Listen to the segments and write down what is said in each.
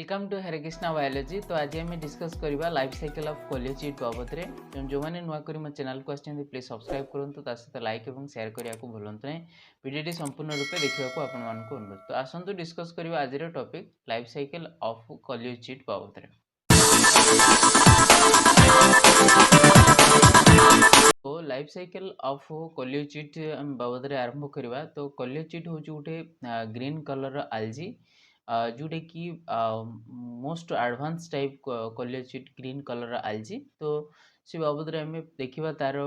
Welcome to Hare Krishna biology. तो आज आम डिस्कस करवा लाइफ साइकिल ऑफ कोलियोचिट बाबद में। जो मैंने नुआ कर मो चैनल को आसते प्लीज सब्सक्राइब करूँ, सहित लाइक और शेयर करने को भूलु ना। वीडियो संपूर्ण रूपे देखा आपण अनुरोध। तो आसतु डिस्कस करवा आज topic life cycle of Coleochaete बाबद में। तो लाइफ साइकिल ऑफ कोलियोचिट बाबद आरंभ करवा। तो कोलियोचिट हूँ गोटे ग्रीन कलर आलजी, जोटा कि most advance type Coleochaete green colour algae. तो से बाबद आम देखा तार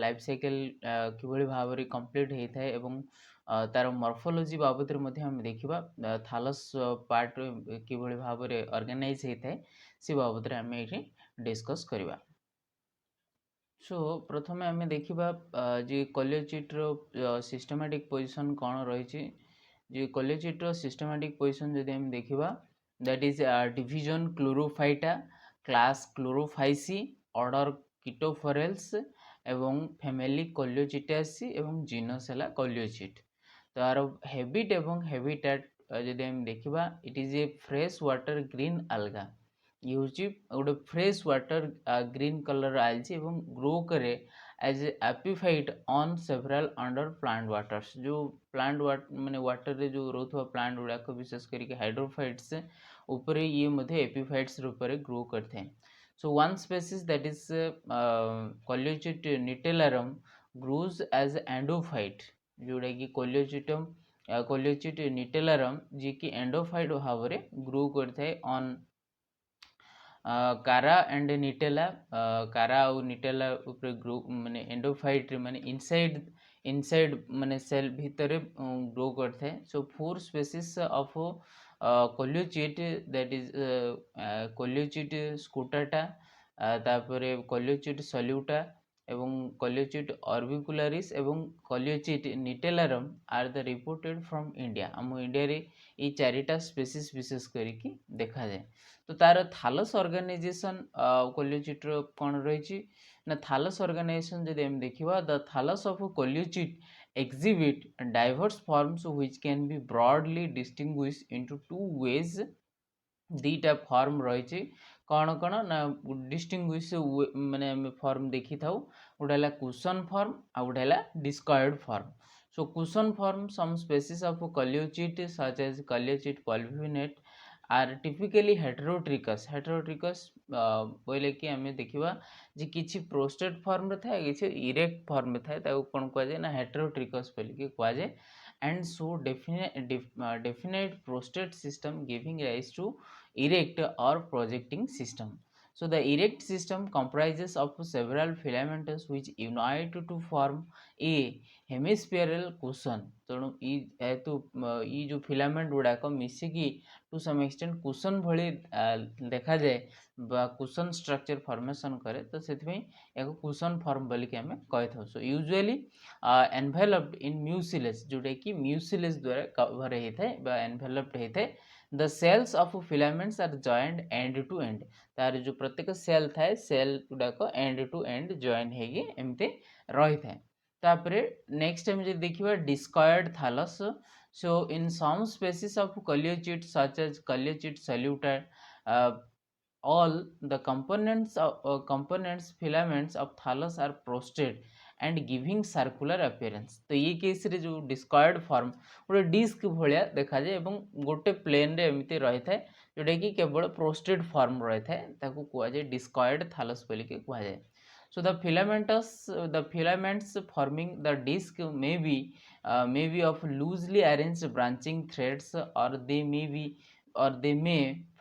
लाइफ साइकिल किभली भाव में कंप्लीट होता है एवं तार मॉर्फोलॉजी बाबद में देखा थालस पार्ट किभली भाव में ऑर्गेनाइज होता है से बाबद आम ये डिस्कस करवा। सो प्रथमे आम देखा जे कोलियोचिट्र सिस्टमैटिक पोजिशन कौन रही। जे कोलियोचिट्र सिस्टमैटिक पोजिशन जदि हम देखा, that is division Chlorophyta, class Chlorophyceae, order Chaetophorales एवं फैमिली कोलियोचिटासी एवं जीनस है कोलियोचिट। तो यार हैबिट एवं हैबिटेट जदि हम देखा, it is a fresh water green alga. ये हूँ गोटे fresh water green colour algae एवं ग्रो करे as epiphyte on several under plant waters. जो प्लांट माने वाटर रे जो रोथवा प्लांट गुड़ाक विशेष करके हाइड्रोफाइट्स ऊपर ये मध्य एपिफाइट्स रूप में ग्रो करते हैं। So one species that is Coleochaete nitellarum grows as endophyte, जोटा कि कोलियोचिट निटेलारम जी की एंडोफाइट भाव में ग्रो करता है ऑन कारा एंड निटेला। कारा और निटेला ऊपर ग्रो माने एंडोफाइट माने इनसाइड माने सेल भीतर ग्रो करते हैं। So 4 species of Coleochaete, that is Coleochaete scutata, तापरे कोलियोचिट सल्यूटा एवं कोलियोचिट ऑर्बिकुलारिस एवं Coleochaete nitellarum are the reported from India. आम इंडिया रे ये 4टा स्पेसीज विशेष करके देखा जाए। तो तार थालस ऑर्गेनाइजेशन कोलियोचिट्र कौन रही ना, थालस ऑर्गेनाइजेशन जब हम देखा, the thallus of Coleochaete exhibit diverse forms which can be broadly distinguished into 2 ways। दीटा form रही कौन कौन ना डिस्टिंग्विश माने फॉर्म देखी था, गोटे है कुशन फॉर्म आ गोटे है discoid form. So cushion form some species of Coleochaete such as Coleochaete pulvinata are typically heterotrichous. Heterotrichous बोले कि आम देखा जे किसी प्रोस्टेट फॉर्म रे थाए, किसी इरेक्ट फॉर्म में थाए, कौन कहुए ना हेटेरोट्रिकस बोलिकी कहुए। And so definite prostate system giving rise to erect or projecting system। So the erect system comprises of several filaments which unite to form a hemispherical cushion। तेणु ये जो फिलामेंट गुड़ाक मिसिकी टू सम एक्सटेंट कुशन भली देखा जाए बा cushion structure formation करे, तो से एक कुशन फॉर्म बोलिक आम कही था। सो यूजुअली एनवेलप्ड इन म्यूसिलेस, जोटा कि म्यूसिलेस द्वारा कवर होता है बा एनवेलप्ड होता है। The cells of filaments are joined end to end. तार जो प्रत्येक सेल थाए, सेल गुड़ाक एंड टू एंड जॉइन होगी एमती रही था। तापरे नेक्स्ट टाइम जो देखिए discoid thallus. So in some species of Coleochaete such as Coleochaete soluta, all the components filaments of thallus are prostate and giving circular appearance। तो ये केस रे जो डिस्कॉइड फॉर्म गोटे डिस्क भाया देखा जाए एवं गोटे प्लेन रे एमती रही है, जोटा कि केवल प्रोस्टेट फॉर्म रही है, ताकू कहुए डिस्कॉइड थालस बोलिक कहुए। So the filaments forming the disc may be of loosely arranged branching threads, or they may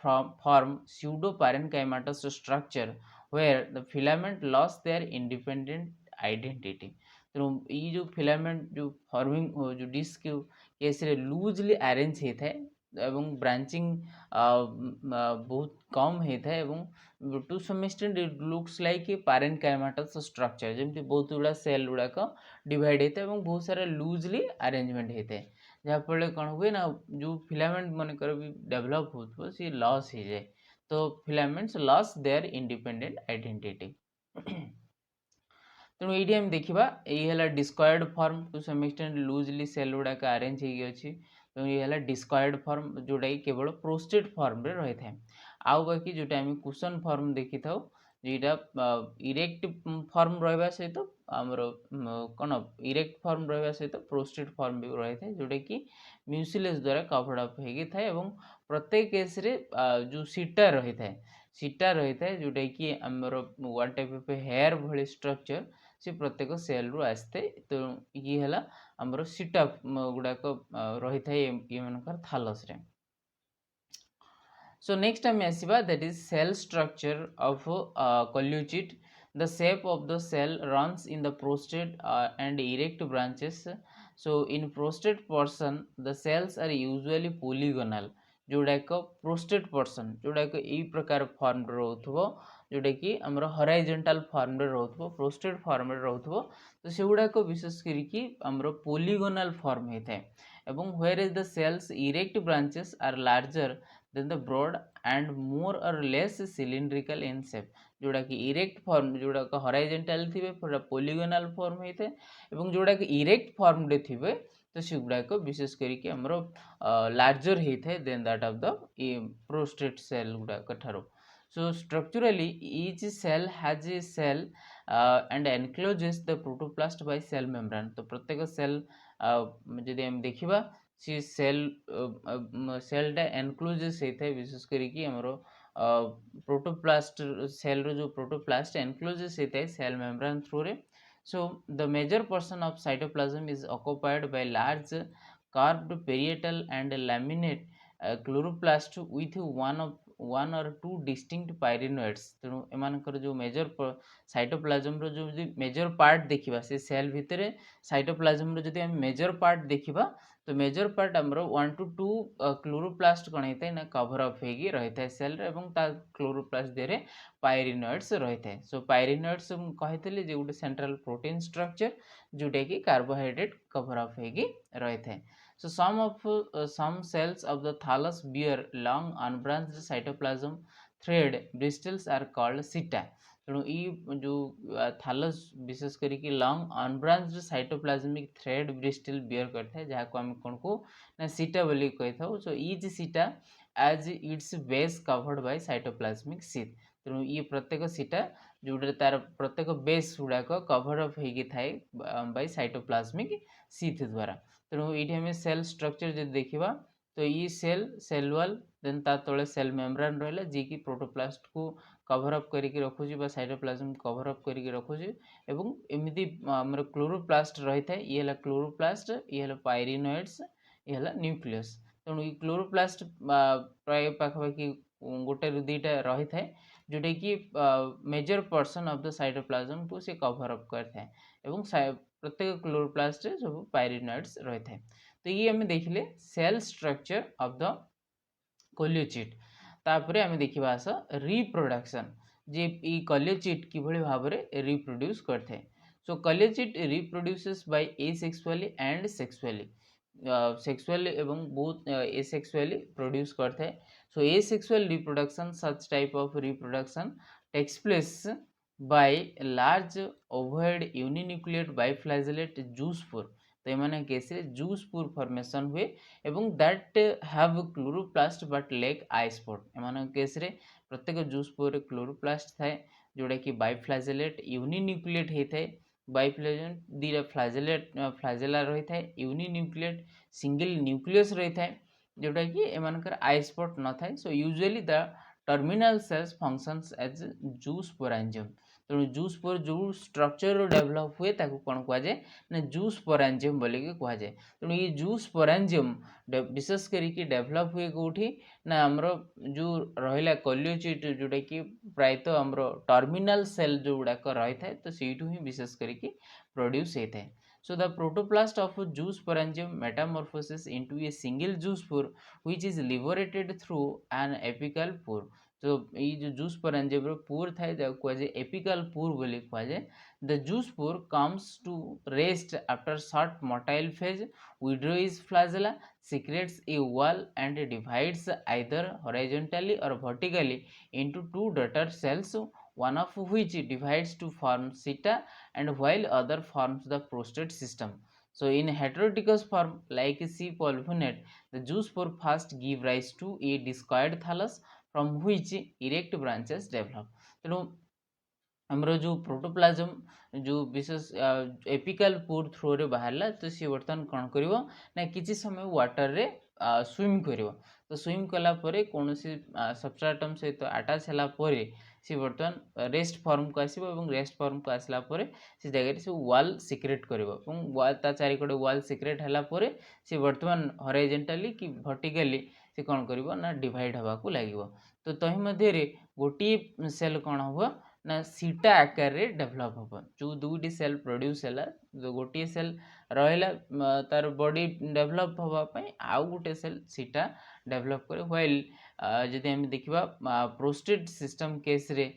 form pseudo parenchymatous structure where the filament lost their independent identity। तो ये जो filament जो फॉर्मिंग जो disc case रे loosely arrange होता है एवं branching बहुत कम होता है एवं to some extent it looks like a parenchymatous structure, जमी बहुत गुड़ा सेल गुड़ाक डिवाइड होता है और बहुत सारा लूजली अरेंजमेंट होता है, जहाँफल कौन हुए ना जो फिलामेंट मनकर भी डेभलप हो सी लॉस हो जाए। तो filaments lose their independent identity. तेणु ये आम देखा ये discoid form to some extent loosely cell गुड़ाक अरेंज होगी। तो ये है डिस्कॉइड फॉर्म जोटा कि केवल प्रोस्टेट फॉर्म रे रही था। आउ बाकी जोटा आम कुशन फॉर्म देखी था जेटा इरेक्ट फॉर्म रहा सहित आमर कौन इरेक्ट फॉर्म रहा सहित प्रोस्टेट फॉर्म भी रही था जोटा कि म्यूसिलेस द्वारा कवर्ड अप हो प्रत्येक केस रे जो सीटा रही था सीटा रही था जोटा कि आमर वन टाइप ऑफ हेयर भली स्ट्रक्चर से प्रत्येक सेल रु आसते तो ये है आमर सीटा गुड़ाक रही था ये मनकर थालस रे। So next time आसिबा that is cell structure of collucid. The shape of the cell runs in the prostate and erect branches. So in prostate portion the cells are usually polygonal जोड़ाक प्रोस्टेट पर्सन जोड़ाक यही प्रकार form रोथबो जोटा कि आमर horizontal form रे रोथबो prostate form रे रोथबो तो से गुड़ाक विशेष करिकी आमर पोलीगोनल फॉर्म होता है एवं where is the cells erect branches are larger than the broad and more और लेस सिलिंड्रिकल इन शेप जोड़ा कि इरेक्ट फॉर्म जोड़ा हॉरिजॉन्टल थिबे पूरा पोलीगोनल फॉर्म होता है एवं जोड़ा कि इरेक्ट फॉर्म रे थिबे तो से गुड़ाक विशेष करिकी आमर लार्जर होता है than that of the prostrate cell गुड़ाक ठारो। So structurally each cell has a cell and encloses the protoplast by cell membrane। तो प्रत्येक सेल जदि हम देखिबा सी सेल सेलटा एनक्लोजेस होता है विशेष करिकी हमरो प्रोटोप्लास्ट सेल रो जो प्रोटोप्लास्ट एनक्लोजेस होता है सेल मेम्ब्रेन थ्रू रे। So the major portion of cytoplasm is occupied by large curved parietal and laminate chloroplast with one or two distinct pyrenoids। तेणु एमानकर जो मेजर साइटोप्लाज्म रो जो major part देखिबा से cell भितरे cytoplasm रो जदि हम मेजर पार्ट देखिबा तो मेजर पार्ट आमर 1 to 2 क्लोरोप्लास्ट कौन होता है ना कवर अप होगी रही है सेल एवं ता क्लोरोप्लास्ट देरे पायरिनॉइड्स रही है। सो पायरिनॉइड्स कही जे गोटे सेंट्रल प्रोटीन स्ट्रक्चर जोटा कि कार्बोहाइड्रेट कवर अप होगी रही है। So some cells of the thallus bear long unbranched cytoplasm thread bristles are called seta। तेणु ये जो थालस विशेष करिकी long unbranched cytoplasmic thread bristle bear करता है जहाँ को आम कौन को ना सीटा बोली कही था। So each seta as its base covered by cytoplasmic sheath. तेणु ये प्रत्येक सीटा जोटे तार प्रत्येक बेस गुड़ाक कवर अप होगी थाए बाय साइटोप्लाज्मिक सीथ द्वारा। तेणु ये आम सेल स्ट्रक्चर जो देखा तो ये सेल वाल देन ता तले सेल मेम्ब्रेन रहा जी कि प्रोटोप्लास्ट को कवर अप करके रखुची साइटोप्लाज्म कवर अप करके रखुची एवं एमती आमर क्लोरोप्लास्ट रही है ये है क्लोरोप्लास्ट ये है पायरिनॉइड्स ये है न्यूक्लियस। तेणु ये क्लोरोप्लास्ट प्राय पाखापाखि गोटे रु दुईटा रही है जोटा कि major person of the cytoplasm को से कवर अप करता है एवं प्रत्येक क्लोरोप्लास्ट सब पायरिनॉइड्स रही है। तो ये आम देखिले सेल स्ट्रक्चर ऑफ द कोल्यूचिट। तापर आम देखा आस रिप्रोडक्शन जे ई कोल्यूचिट किभली भाव में रिप्रोड्यूस करते हैं। So Coleochaete reproduces by asexually and sexually sexually एवं बोथ एसेक्सुअली प्रोड्यूस करते हैं। So asexual reproduction such type of reproduction takes place by large ovoid uninucleate biflagellate zoospore. तो ये केस जूसपोर फॉर्मेशन हुए एवं that have chloroplast but lack eye spot. एम case प्रत्येक zoospore chloroplast थाए जोटा कि बाइफ्लैजेलेट यूनिन्यूक्लिएट होता है बाइफ्लैजेलेट दीटा फ्लैजेला रही है यूनिन्यूक्लिएट सिंगल न्यूक्लियस रही है जोटा कि एमानकर आई स्पॉट न थाए। So usually the terminal cells functions as zoosporangium. तेणु जूस्पोर जो स्ट्रक्चर डेभलप हुए ताको कौन कहुए ना जूस्पोरेंजियम बोलिक कहुए। तेणु ये जूस्पोरेंजियम विशेष करिकी डेभलप हुए कौटी ना आमर जो रहा कोल्यूचिट जोटा कि प्रायतः आमर टर्मिनल सेल जो गुड़ाक रही है तो सहीठू ही विशेष करिकी प्रोड्यूस होता है। So the protoplast of zoosporangium metamorphoses into a single zoospore which is liberated through an apical pore। तो ये जो जूस्पोरेंजियम पोर थाए कहुए एपिकल पोर बोली कहुए। The zoospore comes to rest after short motile phase withdraws flagella secretes a wall and divides either horizontally or vertically into two daughter cells, one of which divides to form seta and while other forms the prostate system। So in heteroticous form like C. polvinate, the zoospore first give rise to a discoid thallus from which erect branches develop. तेणु ଆମର ଯେଉଁ protoplasm ଯେଉଁ ବିଶେଷ ଏପିକାଲ ପୋର ଥ୍ରୋରେ ବାହାରିଲା ତ ସିଏ ବର୍ତ୍ତମାନ କ'ଣ କରିବ ନା କିଛି ସମୟ ୱାଟରରେ ସୁଇମ୍ କରିବ। ତ ସୁଇମ୍ କଲା ପରେ କୌଣସି ସବଷ୍ଟ୍ରାଟମ୍ ସହିତ ଆଟାଚ୍ ହେଲା ପରେ ସେ ବର୍ତ୍ତମାନ ରେଷ୍ଟ ଫର୍ମକୁ ଆସିବ ଏବଂ ରେଷ୍ଟ ଫର୍ମକୁ ଆସିଲା ପରେ ସେ ଜାଗାରେ ସେ ୱାଲ୍ ସିକ୍ରେଟ୍ କରିବ ଏବଂ ତା ଚାରିକଡ଼େ ୱାଲ୍ ସିକ୍ରେଟ୍ ହେଲା ପରେ ସେ ବର୍ତ୍ତମାନ ହରାଇଜେଣ୍ଟାଲି କି ଭର୍ଟିକାଲି ସେ କ'ଣ କରିବ ନା ଡିଭାଇଡ଼ ହେବାକୁ ଲାଗିବ। ତ ତହିଁ ମଧ୍ୟରେ ଗୋଟିଏ ସେଲ୍ କ'ଣ ହେବ ନା सीटा आकार रे डेभलप हम जो दुईटी सेल प्रोड्यूस है जो गोटे सेल रहा तार बॉडी डेभलप होगापी आउ गोटे सेल सीटा डेभलप करे व्हाइल जदि आम देखा प्रोस्टेट सिस्टम केस रे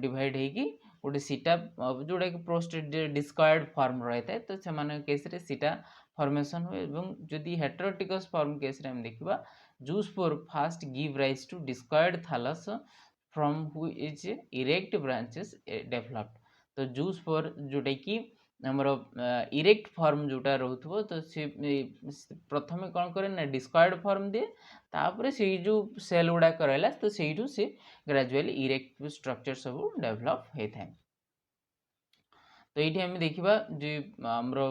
डिवाइड होगी गोटे सीटा जोड़ा कि प्रोस्टेट डिस्कॉइड फॉर्म रही है तो से केस रे सीटा फॉर्मेशन हुए जदि हेटेरोटिकस फॉर्म केस रे आम देखा zoospore fast give rise to discoid thallus from which erect branches developed। तो जूस्पोर जोटा कि आमर इरेक्ट फॉर्म जोटा रोथबो तो से प्रथमे कौन करे ना डिस्कॉइड फॉर्म दिए तापर से जो सेल गुड़ा रहला तो सेठू से ग्रेजुअली इरेक्ट स्ट्रक्चर सब डेवलप होता है। तो ये आम देखा जो आमर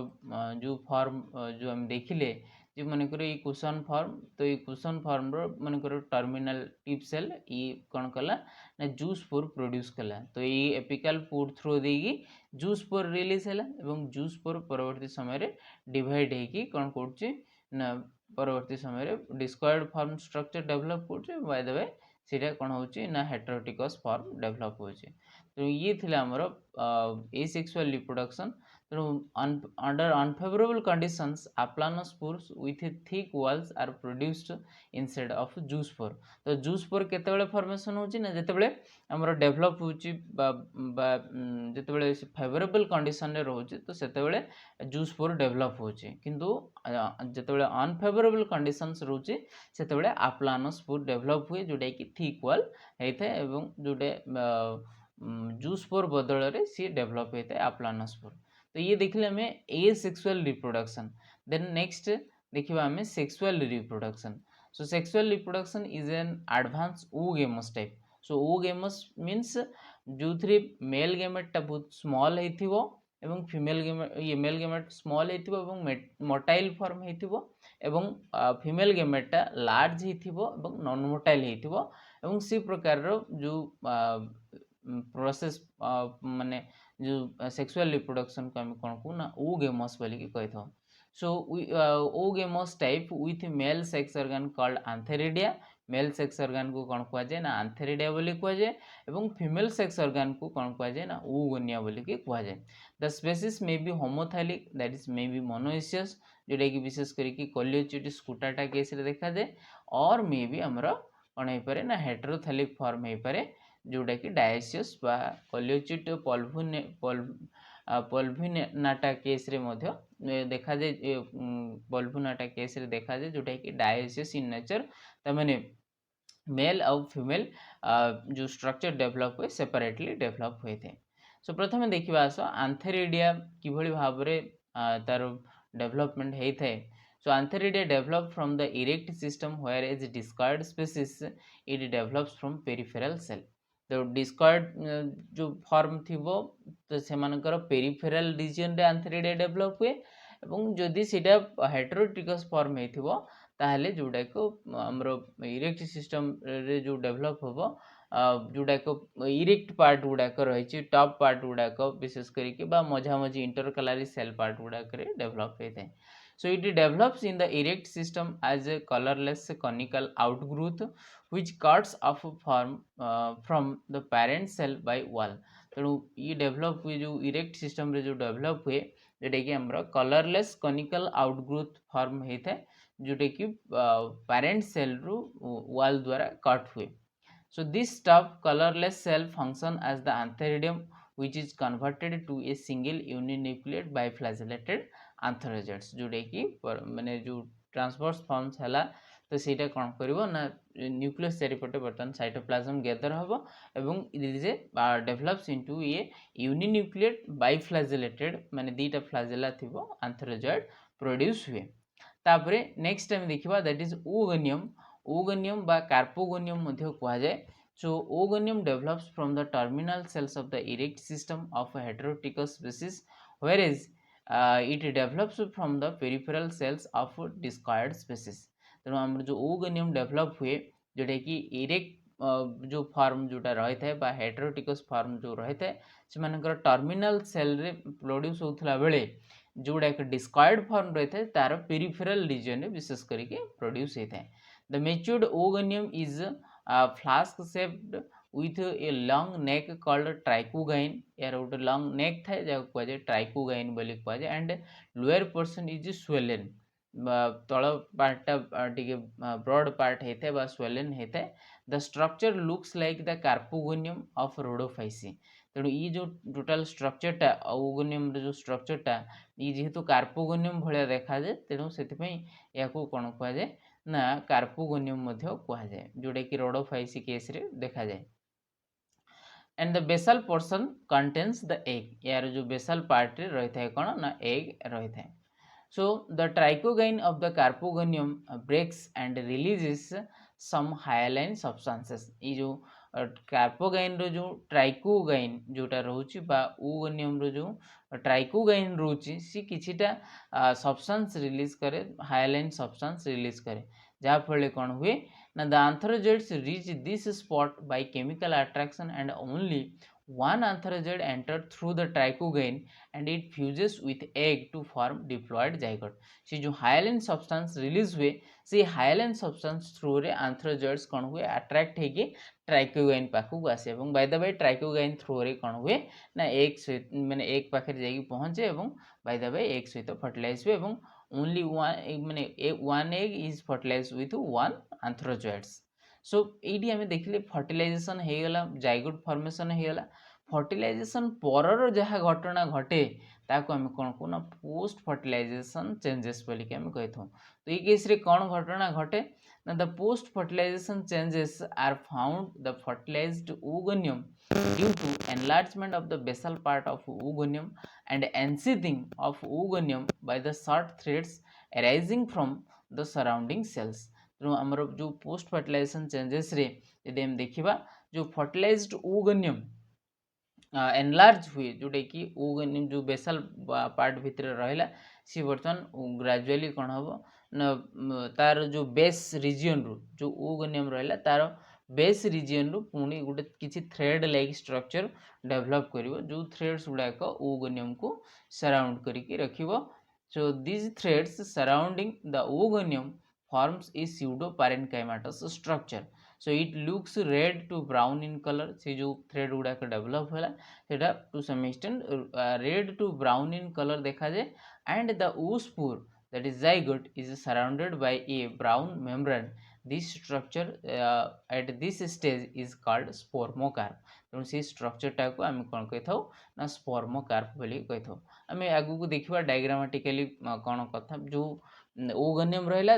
जो फॉर्म जो आम देखिले जो मनकर ये कुशन फॉर्म तो ये कुशन फॉर्म मनकर टर्मिनल टिप सेल ये कौन कला ना जूस्पोर प्रोड्यूस कला। तो ये एपिकल पोर थ्रू देगी जूस्पोर रिलीज है और जूस्पोर परवर्ती समय डिवाइड होगी कौन कर परवर्ती समय डिस्कॉइड फॉर्म स्ट्रक्चर डेवलप कर बाय द वे सीटा कौन हो हेटेरोटिकस फॉर्म डेवलप हो। तो ये थी आमर एसेक्सुअल रिप्रोडक्शन। तेणु under unfavourable conditions aplanospores with thick walls are produced inside of zoospore. तो जूस्पोर केतेबेले फॉर्मेशन होची ना जेतेबेले हमर डेवलप होची जेतेबेले फेवरेबल कंडीशन रे रहउची तो सेतेबेले जूस्पोर डेवलप होची किंतु जेतेबेले अनफेवरेबल कंडीशंस रहउची सेतेबेले अप्लानोस्पोर डेवलप हुए जोटा कि थिक वॉल हेथे एवं जोटे जूस्पोर बदल रे सी डेवलप होता है अप्लानोस्पोर। तो ये देखिले हमें एसेक्सुअल रिप्रोडक्शन। देन नेक्स्ट देखिबा हमें sexual reproduction. So sexual reproduction is an advance oogamous type. So oogamous means जो थ्री मेल गेमेट टा बहुत स्मॉल हेथिबो एवं फीमेल गेमेट ये मेल गेमेट स्मॉल हेथिबो एवं मोटाइल फॉर्म हेथिबो एवं फीमेल गेमेट टा लार्ज हेथिबो एवं नॉन मोटाइल हेथिबो एवं सी प्रकार रो जो प्रोसेस माने जो सेक्सुअल रिप्रोडक्शन को आम कौन कहू ना oogamous बोलिकी कही था। So oogamous type with male sex organ called antheridia. Male sex organ को कौन कह जाए ना आंथेरिडिया बोली कह जाए एवं फीमेल सेक्स ऑर्गन को कौन कह जाए ना oogonia बोलिकी कह जाए। The species may be homothallic that is may be monoecious जोटा कि विशेष करके कोलियोचिटिस स्कूटाटा केस रे देखा जाए और मे बी हमर कौन हो पारे ना हेटेरोथैलिक फॉर्म हो पारे जोटा कि डायसियस बा कोलियोचिट पॉल्विनाटा केस रे मध्य देखा जाए पॉल्विनाटा केस रे देखा जाए जोटा कि डायसियस इन नेचर तमाने मेल और फीमेल जो स्ट्रक्चर डेवलप हुए सेपरेटली डेवलप हुए थे। सो प्रथमे देखा आस आंथेरिडिया किभली भाव तार डेवलपमेंट होता है। So antheridia develop from the erect system whereas discoid species it develops from peripheral cell. तो डिस्कॉइड जो फॉर्म थी तो से पेरिफेरल रीजन रे आंथेरिडिया डेवलप हुए और जदि सीटा हेटेरोटिकस फॉर्म होइथिबो ताहले जोटा को हमरो इरेक्ट सिस्टम रे जो डेवलप होबो जोटा को इरेक्ट पार्ट गुड़ाक रही टॉप पार्ट गुड़ाक विशेष करके मझा मझी इंटरकलारी सेल पार्ट गुड़ाक डेवलप होता है। So it develops in the erect system as a colorless conical outgrowth which cuts off from the parent cell by wall। तेणु ये डेवलप हुए जो इरेक्ट सिस्टम रे जो डेवलप हुए जोटा कि हमर कलरलेस कनिकल आउटग्रोथ फॉर्म होता है जोटा कि पेरेंट सेल रु वॉल द्वारा कट हुए। So this top colorless cell function as the antheridium which is converted to a single uninucleate biflagellated आंथरोजोइड्स जोटा कि माने जो ट्रांसवर्स फॉर्म्स है तो ସେଇଟା କ'ଣ କରିବ ନା ନ୍ୟୁକ୍ଲିୟସ୍ ଚାରିପଟେ ବର୍ତ୍ତମାନ ସାଇଟୋପ୍ଲାଜମ ଗେଦର ହେବ ଏବଂ ଇଜ ଡେଭଲପ୍ସ ଇଣ୍ଟୁ ଏ ୟୁନିନ୍ୟୁକ୍ଲିଏଟ୍ ବାଇଫ୍ଲାଜେଲେଟେଡ୍ ମାନେ ଦୁଇଟା ଫ୍ଲାଜେଲା ଥିବ ଆନ୍ଥରୋଜଏଡ୍ ପ୍ରୋଡ୍ୟୁସ୍ ହୁଏ। ତାପରେ ନେକ୍ସଟ ଆମେ ଦେଖିବା दैट इज ooganium বা कार्पोगोनियम ମଧ୍ୟ କୁହାଯାଏ। So ooganium develops from the terminal cells of the erect system of a heteroticous species, whereas it develops from the peripheral cells of discoid species। ତେଣୁ ଆମର जो ooganium develop हुए जोटा कि erect जो फॉर्म जोटा रही है बा हेटेरोटिकस फॉर्म जो रही है से टर्मिनल सेल रे प्रोड्यूस होता बेले जोड़ा एक डिस्कॉइड फॉर्म रही है तार पेरिफेरल रीजन में विशेष करके प्रोड्यूस होता है। The matured ooganium is flask shaped with a long neck called trichogyne। यार गोटे long neck थाए जहाँ कहुए trichogyne बोली कहुए and lower portion is swollen तल पार्टा टिके ब्रॉड पार्ट होता है swollen होता है। The structure looks like the carpogonium of Rhodophyceae. तेणु ये जो टोटाल स्ट्रक्चरटा ooganium जो स्ट्रक्चरटा ये जेहेतु कार्पोगोनियम भाया देखा जाए तेणु से या कौन कहुए ना कार्पोगोनियम कहुए जोटा कि रोडोफाइसी केस रे देखा जाए। And the basal portion contains the egg. यार जो बेसल पार्ट रे रही है कौन ना एग रही है। So the trichogyne of the carpogonium breaks and releases some hyaline substances. ये जो कार्पोगाइन रो जो ट्राइकोगाइन जोटा रोची बा ooganium रो जो ट्राइकोगाइन रोची सी किछिटा सब्सटेंस रिलीज करे हाइलाइन सब्सटेंस रिलीज करे जहाँ फल कौन हुए ना the anthrozoids reach this spot by chemical attraction and only one anthrozoid entered through the trichogyne and it fuses with egg to form diploid zygote। से जो Highline substance release हुए से हाइलाइन सब्सटेंस थ्रू रे anthrozoids कौन हुए attract होगी trichogyne पाखक आसे और by the way trichogyne through रे कौन हुए ना एक माने एक पाखे जाई पहुँचे और बाय द वे एक सहित फर्टिलाइज हुए और only one egg is fertilize with one anthrozoids। So ये आम देखिले फर्टिलाइजेशन हो गला जाइगोट फॉर्मेशन हो गला। फर्टिलाइजेशन पर जहाँ घटना घटे ताको आम कौन कहूँ ना पोस्ट फर्टिलाइजेशन चेंजेस बोलिक आम कही था। तो ये केस रे कौन घटना घटे ना the post fertilization changes are found the fertilized ooganium due to enlargement of the basal part of ooganium and ensheathing of ooganium by the short threads arising from the surrounding cells। तेणु आमर जो post fertilization changes रे यदि हम देखा जो fertilised ooganium enlarge हुए जोटा कि ooganium जो बेसल पार्ट भितर रहा सी बर्तमान ग्रेजुअली कौन हम ना तार जो बेस रीजन रू जो ooganium रहा तार बेस रीजन रू पुणी गोटे किसी थ्रेड लाइक स्ट्रक्चर डेवलप करिवो जो थ्रेड्स गुड़ाक ooganium को सराउंड करके रखिवो। So this threads surrounding the ooganium forms a pseudo parenchymatous structure। so it looks red to brown in color। से जो थ्रेड गुड़ाक डेवलप होला सेटा to some extent red to brown in colour देखा जाए and the oospore that is zygote is surrounded by a brown membrane। this structure at this stage is called spermocarp। तेणु से स्ट्रक्चरटा को आम कौन कही था ना स्पर्मोकार्प बोली कही था। आम आगू को देखा डायग्रामेटिकली कौन कथा जो ooganium रहा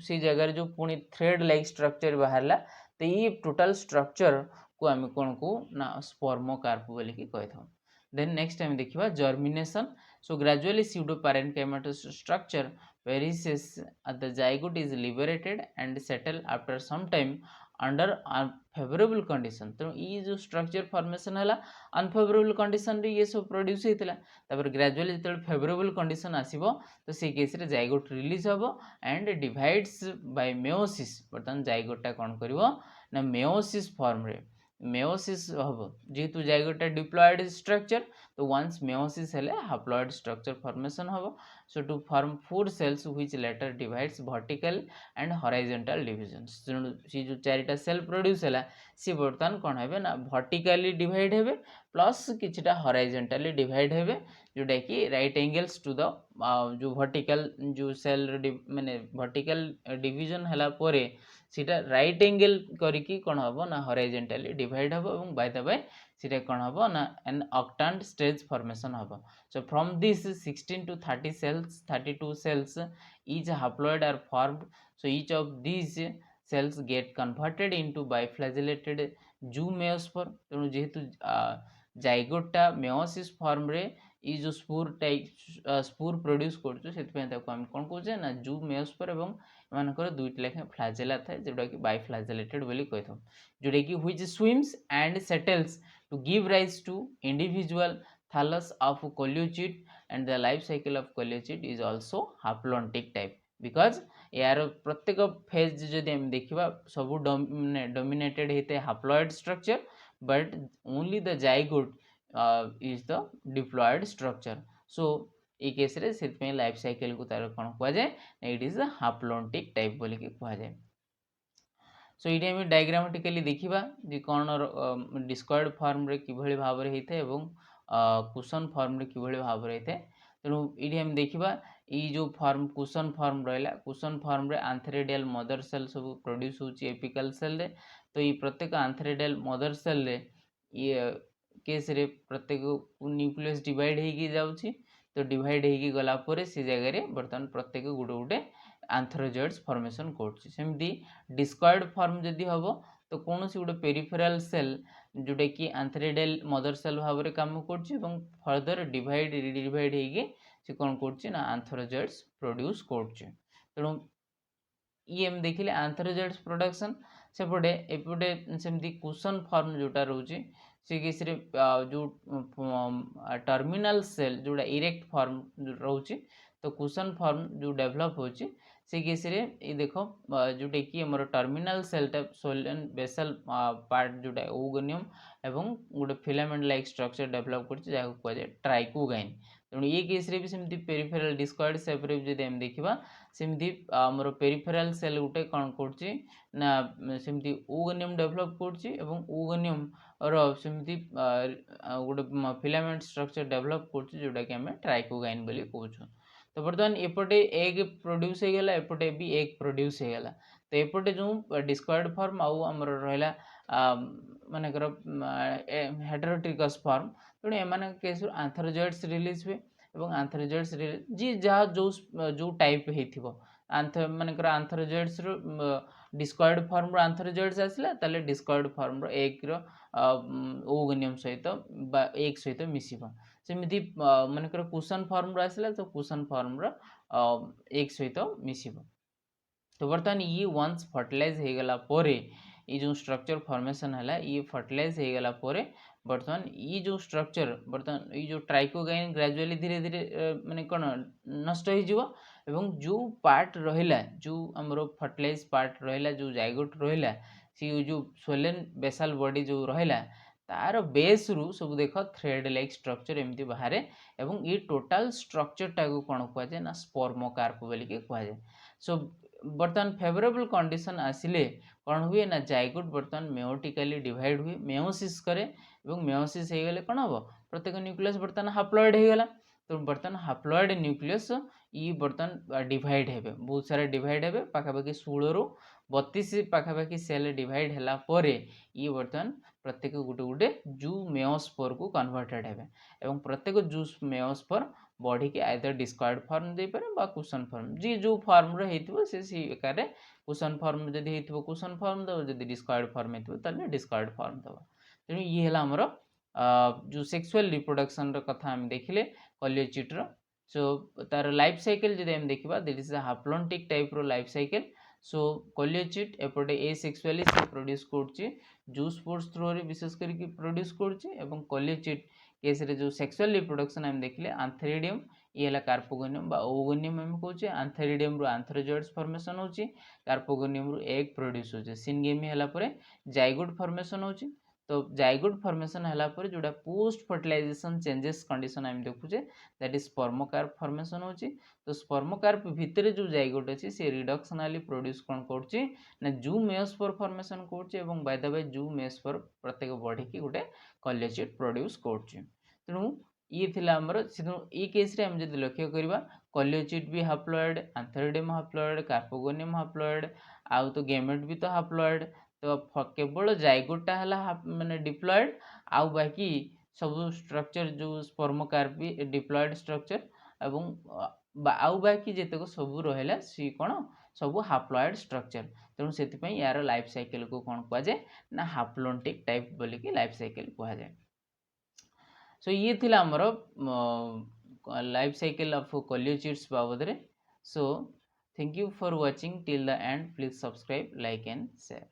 से जगह जो पुणी थ्रेड लाइक स्ट्रक्चर बाहरला तो ये टोटल स्ट्रक्चर को आम कौन को ना स्पर्मोकार्प बोली कही था। देन नेक्स्ट टाइम देखिबा germination. So gradually pseudo parenchymatous structure perishes the zygote is liberated and settle after some time under unfavorable condition। तो ये जो स्ट्रक्चर फॉर्मेशन है अनफेवरेबल कंडीशन रे ये सब प्रोड्यूस होता है ग्रेजुअली जो फेवरेबल कंडीशन आसीबो तो से केस रे जाइगोट रिलीज हम एंड डिवाइड्स बाय मेयोसिस। बर्तमान जाइगोटा कौन करिवो ना मेयोसिस फॉर्म रे मेयोसिस हम जेहेतु जाइगोटा डिप्लॉयड स्ट्रक्चर तो वंस मेयोसिस हेले हाप्लॉयड स्ट्रक्चर फॉर्मेशन हम। So to form 4 cells which later divides vertical and horizontal divisions. सी जो चारिटा सेल प्रोड्यूस है सी बर्तमान कौन है ना वर्टिकली डिवाइड हेबे प्लस किछटा हॉरिजॉन्टली डिवाइड हेबे जोटा कि राइट एंगल्स टू द जो वर्टिकल जो सेल माने वर्टिकल डिवीजन हला परे सीटा राइट एंगल करिकी कौन हम ना हॉरिजॉन्टली डिवाइड हम और बाय द वे सीटा कौन हम ना एन ऑक्टेंट स्टेज फॉर्मेशन हम. So from this 16 to 30 cells, 32 cells, each haploid are formed. So each of these cells get converted into biflagellated zoomeospore. तेणु जेहेतु जाइगोटा मेयोसिस फॉर्म रे ये जो स्पूर टाइप स्पूर प्रोड्यूस करछु सेतपय ताको हम कोन कहूचे ना जूमेओस्पोर एवं एमानकर दुईटा लेखे फ्लैजेला थाए जोटा कि बाइफ्लैजेलेटेड बोली कहथम जोटा कि which swims and settles to give rise to individual thallus of coleocyte, and the life cycle of coleocyte is also haplontic type because यार प्रत्येक फेज जदि हम देखिबा सब डोमिनेटेड हेते haploid structure but only the zygote is the diploid structure. So A case रे सेतपय life cycle को तार कोन कहआ जाय it is a haplontic type बोली के कहआ जाय. सो ये आम डायग्रामेटिकली देखा जे कौन डिस्कॉइड फॉर्म रे किभली भाव रे हेते एवं कुशन फॉर्म रे किभली भाव रे हेते. तेणु ये आम देखा ये जो फॉर्म कुशन फॉर्म रहा कुशन फॉर्म रे आंथेरिडियल मदर सेल सब प्रोड्यूस होची एपिकल सेल रे. तो ये प्रत्येक आंथेरिडियल मदर सेल रे ये केस रे प्रत्येक न्यूक्लियस डिवाइड होगी जाउची. तो डिवाइड होगी गला परे से जगह रे बर्तमान प्रत्येक गुटे गुटे आंथरोजॉइड्स फॉर्मेशन करछि. सेमती डिस्कॉइड फॉर्म जदि हबो तो कौन सी गोटे पेरिफेराल सेल जोटा कि आंथेरिडियल मदर सेल भाव में काम करछि एवं फर्दर डिवाइड रिडिवाइड होगी से कौन करछि ना आंथरोजॉइड्स प्रोड्यूस करछि. तेणु ये हम देखिले आंथरोजॉइड्स प्रोडक्शन सेपटे एपटे सेमती कुशन फॉर्म जोटा रोचे से केस रे जो टर्मिनल सेल जोटा इरेक्ट फॉर्म रोचे. तो कुशन फॉर्म जो डेवलप होची से केस रे ये देखो जोटा कि हमर टर्मिनल सेलटा सोलन बेसल पार्ट जोटा ओगोनियम एवं गोटे फिलामेंट लाइक स्ट्रक्चर डेवलप करछि जाको कहै जाय ट्राइकोगाइन. तेणु ये केस रे भी सेमती पेरिफेरल डिस्कॉइड सेप रे जदि हम देखिबा सेमती हमर पेरिफेरल सेल गोटे कोन करछि ना सेमती ओगोनियम डेवलप करछि एवं ओगोनियम और सेमती गोटे फिलामेंट स्ट्रक्चर डेवलप करछि जोटा कि हम ट्राइकोगाइन बोली कहउछु. तो बर्तमान एपटे एग प्रोड्यूस हो गला एपटे भी एग प्रोड्यूस हो गला. तो एपटे जो डिस्कॉइड फॉर्म आउ हमर रहला मानकर हेटेरोट्रिकस फॉर्म. तेणु एमान केस आंथरोजॉइड्स रिलीज हुए एवं आंथरोजॉइड्स जी जहाँ जो टाइप हेथिबो मानकर आंथरोजॉइड्स डिस्कॉइड फॉर्म रो आंथरोजॉइड्स आसला ताले डिस्कॉइड फॉर्म रो एग रो ओगोनियम सहित बा एग सहित मिसिबो. सेमती मानकर कुशन फॉर्म आसला तो कुशन फॉर्म रो एग सहित मिसिबो. तो बर्तमान ये वंस फर्टिलाइज हो गला पोरे ये जो स्ट्रक्चर फॉर्मेशन है ये फर्टिलाइज हो गला पोरे बर्तमान ये जो स्ट्रक्चर बर्तमान ये जो ट्राइकोगाइन ग्रेजुअली धीरे धीरे माने कौन नष्ट हो एवं जो पार्ट रहिला जो हमरो फर्टिलाइज पार्ट रहिला जो जाइगोट रहिला सी जो सोलेन बेसाल बॉडी जो रहिला तार बेस रु सब देख थ्रेड लाइक स्ट्रक्चर एमती बाहर एवं ये टोटाल स्ट्रक्चर टाको कौन कह जाए ना स्पर्मोकार्प बोली के कह जाए. सो बर्तमान फेवरेबल कंडीशन आसिले कौन हुए ना जाइगोट बर्तमान मेयोटिकली डिवाइड हुए मेयोसिस करे एवं मेयोसिस हो गले कौन हम प्रत्येक न्यूक्लियस बर्तमान हाप्लॉइड हो गला. तो बर्तमान हाप्लॉइड न्यूक्लियस ये बर्तमान डिवाइड हेबे बहुत सारा डिवाइड हेबे पाखापाखि 16 रु 32 पाखापाखि सेल डिवाइड हैला परे ये बर्तमान प्रत्येक गोटे गोटे जू मेयोस्पोर को कन्वर्टेड हेबे एवं प्रत्येक जू मेयोस्पोर बॉडी के आइदर डिस्कॉइड फॉर्म दे पारे बा कुशन फॉर्म जी जो फॉर्म रे हेतिबो से एकारे कुशन फॉर्म जदि हेतिबो कुशन फॉर्म दबो जदि डिस्कॉइड फॉर्म हेतिबो ताले डिस्कॉइड फॉर्म दबो. तेणु ये हला हमरो जो सेक्सुअल रिप्रोडक्शन रो कथा हम देखिले कोलियोचिट रो. सो तार लाइफ साइकिल जदि हम देखिबा that is a haplontic type रो लाइफ साइकिल. सो कोलियोचिट एपटे एसेक्सुअली से प्रोड्यूस करछि जू स्पोर्स थ्रू रे विशेष करके प्रोड्यूस करछि एवं कोलियोचिट केस रे जो सेक्सुअल रिप्रोडक्शन हम देखिले आंथेरिडियम ये हला कार्पोगोनियम बा ओगोनियम हम कहउछे आंथेरिडियम रो आंथरोजॉइड्स फॉर्मेशन होछि कार्पोगोनियम रो एग प्रोड्यूस होछि सिनगेमी हला परे जाइगोट फॉर्मेशन होछि. तो जाइगोट फॉर्मेशन हला परे जोडा पोस्ट फर्टिलाइजेशन चेंजेस कंडीशन हम देखुछे दैट इज स्पर्मोकार्प फॉर्मेशन होछि. तो स्पर्मोकार्प भितरे जो जाइगोट अछि से रिडक्शनली प्रोड्यूस कोन करछि ना जू मेयोस्पोर फॉर्मेशन करछि एवं बाय द वे जू मेयोस्पोर प्रत्येक बॉडी की गोटे कोलियोचिट प्रोड्यूस करछि. तेणु ये थिला हमर ये केस रे हम जदि लक्ष्य करबा कोलियोचिट भी हाप्लॉइड आंथेरिडियम हाप्लॉइड कार्पोगोनियम हाप्लॉइड आउ तो गेमेट भी तो हाप्लॉइड. तो केवल जाइगोटा है माने डिप्लॉयड आउ बाकी सब स्ट्रक्चर जो स्पर्मकार्पी डिप्लॉयड स्ट्रक्चर एवं आउ बाकी जेतक सब रहा सी कौन सब हाप्लॉयड स्ट्रक्चर तेणु से यार लाइफ साइकिल को कौन कहुए ना हाप्लोन्टिक टाइप बोलिकी लाइफ साइकिल कहुए। सो ये थिला हमर लाइफ साइकिल ऑफ कोलियोचिड्स बाबद रे। So thank you for watching till the end, please subscribe like and share.